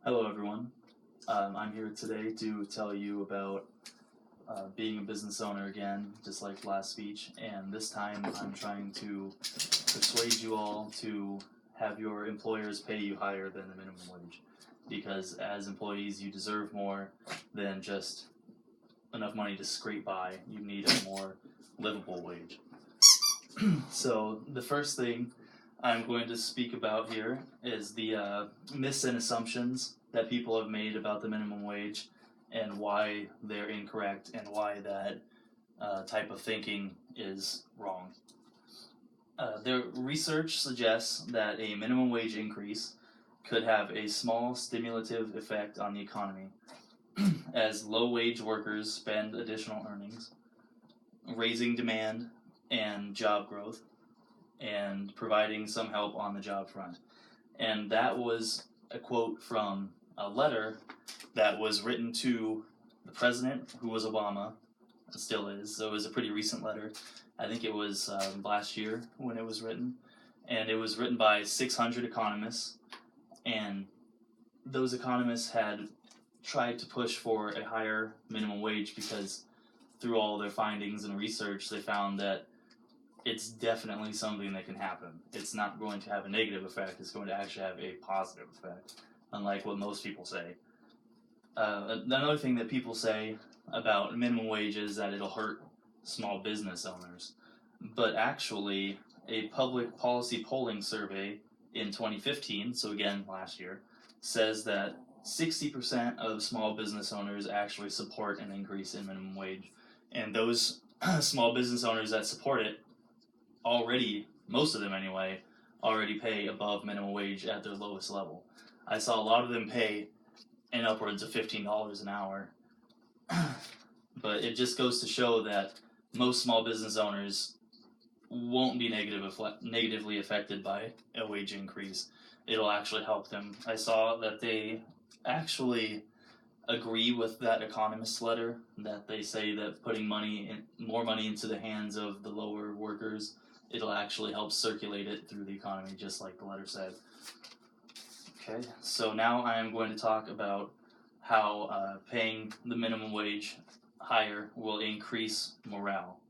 Hello, everyone. I'm here today to tell you about being a business owner again, just like last speech. And this time, I'm trying to persuade you all to have your employers pay you higher than the minimum wage. Because as employees, you deserve more than just enough money to scrape by. You need a more livable wage. So, the first thing I'm going to speak about here is the myths and assumptions that people have made about the minimum wage and why they're incorrect and why that type of thinking is wrong. Their research suggests that a minimum wage increase could have a small stimulative effect on the economy as low wage workers spend additional earnings, raising demand and job growth, and providing some help on the job front. And that was a quote from a letter that was written to the president, who was Obama, and still is. So it was a pretty recent letter. I think it was last year when it was written. And it was written by 600 economists. And those economists had tried to push for a higher minimum wage because through all their findings and research, they found that it's definitely something that can happen. It's not going to have a negative effect. It's going to actually have a positive effect, unlike what most people say. Another thing that people say about minimum wage is that it'll hurt small business owners. But actually, a public policy polling survey in 2015, so again last year, says that 60% of small business owners actually support an increase in minimum wage. And those small business owners that support it already, most of them anyway, already pay above minimum wage at their lowest level. I saw a lot of them pay in upwards of $15 an hour. But it just goes to show that most small business owners won't be negatively affected by a wage increase. It'll actually help them. I saw that they actually agree with that economist letter, that they say that putting more money into the hands of the lower workers, it'll actually help circulate it through the economy, just like the letter said. Okay, so now I am going to talk about how paying the minimum wage higher will increase morale.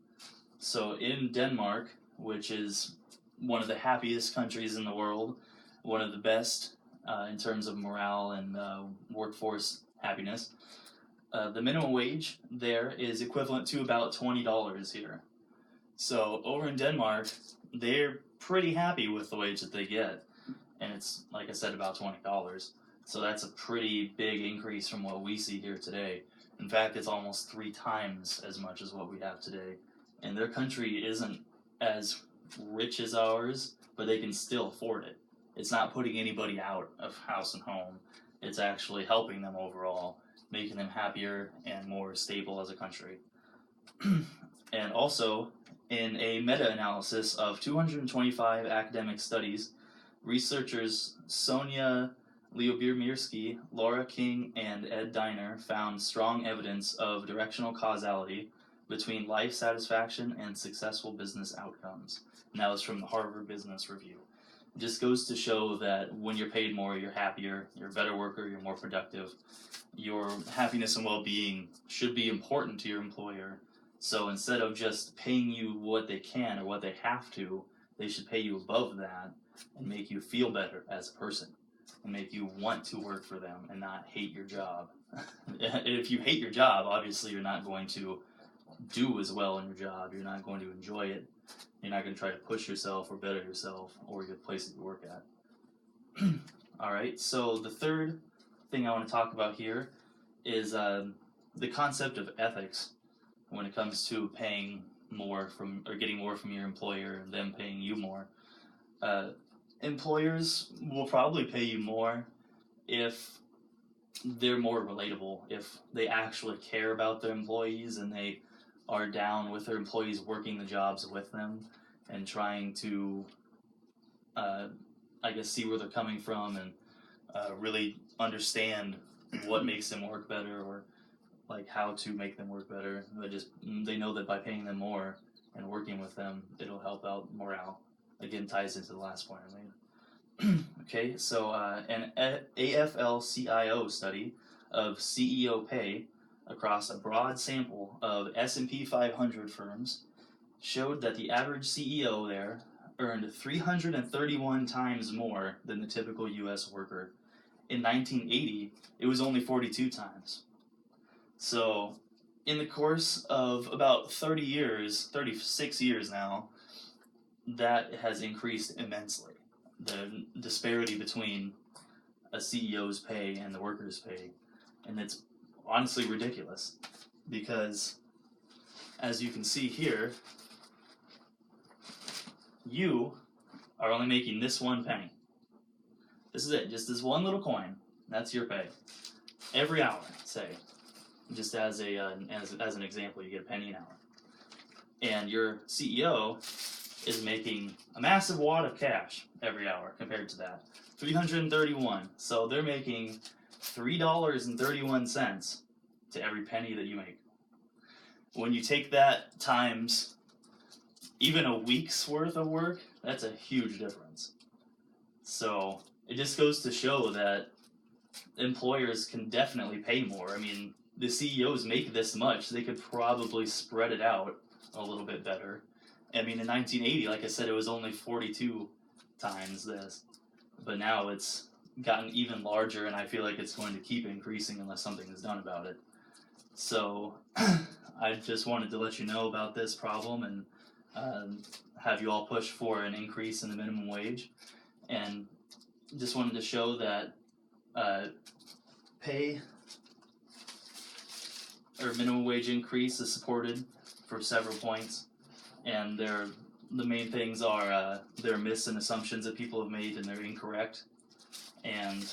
So in Denmark, which is one of the happiest countries in the world, one of the best in terms of morale and workforce happiness, the minimum wage there is equivalent to about $20 here. So over in Denmark, they're pretty happy with the wage that they get, and it's, like I said, about $20. So that's a pretty big increase from what we see here today. In fact, it's almost 3 times as much as what we have today. And their country isn't as rich as ours, but they can still afford it. It's not putting anybody out of house and home. It's actually helping them overall, making them happier and more stable as a country. And also, in a meta-analysis of 225 academic studies, researchers Sonia Lyubomirsky, Laura King, and Ed Diner found strong evidence of directional causality between life satisfaction and successful business outcomes. And that was from the Harvard Business Review. It just goes to show that when you're paid more, you're happier, you're a better worker, you're more productive. Your happiness and well-being should be important to your employer. So instead of just paying you what they can or what they have to, they should pay you above that and make you feel better as a person and make you want to work for them and not hate your job. If you hate your job, obviously you're not going to do as well in your job. You're not going to enjoy it. You're not going to try to push yourself or better yourself or your place that you work at. All right, so the third thing I want to talk about here is the concept of ethics when it comes to paying more from, or getting more from your employer and them paying you more. Employers will probably pay you more if they're more relatable, if they actually care about their employees and they are down with their employees working the jobs with them and trying to, see where they're coming from and really understand what makes them work better or like how to make them work better. They know that by paying them more and working with them, it'll help out morale. Again, ties into the last point I made. Okay, so an AFL-CIO study of CEO pay across a broad sample of S&P 500 firms showed that the average CEO there earned 331 times more than the typical U.S. worker. In 1980, it was only 42 times. So, in the course of about 30 years, 36 years now, that has increased immensely. The disparity between a CEO's pay and the worker's pay. And it's honestly ridiculous because, as you can see here, you are only making this 1 penny. This is it, just this one little coin. That's your pay. Every hour, say. Just as an example, you get a penny an hour. And your CEO is making a massive wad of cash every hour compared to that. 331. So they're making $3.31 to every penny that you make. When you take that times even a week's worth of work, that's a huge difference. So it just goes to show that employers can definitely pay more. I mean, the CEOs make this much, they could probably spread it out a little bit better. I mean, in 1980, like I said, it was only 42 times this, but now it's gotten even larger, and I feel like it's going to keep increasing unless something is done about it. So I just wanted to let you know about this problem and have you all push for an increase in the minimum wage, and just wanted to show that pay or minimum wage increase is supported for several points, and the main things are their myths and assumptions that people have made, and they're incorrect. And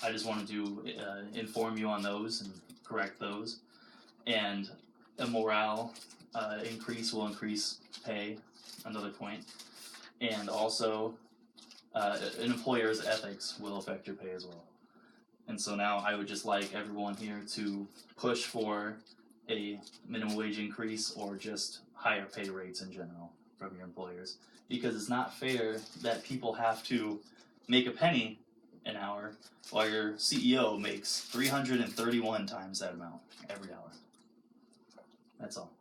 I just wanted to inform you on those and correct those. And a morale increase will increase pay, another point. And also, an employer's ethics will affect your pay as well. And so now I would just like everyone here to push for a minimum wage increase or just higher pay rates in general from your employers, because it's not fair that people have to make a penny an hour while your CEO makes 331 times that amount every hour. That's all.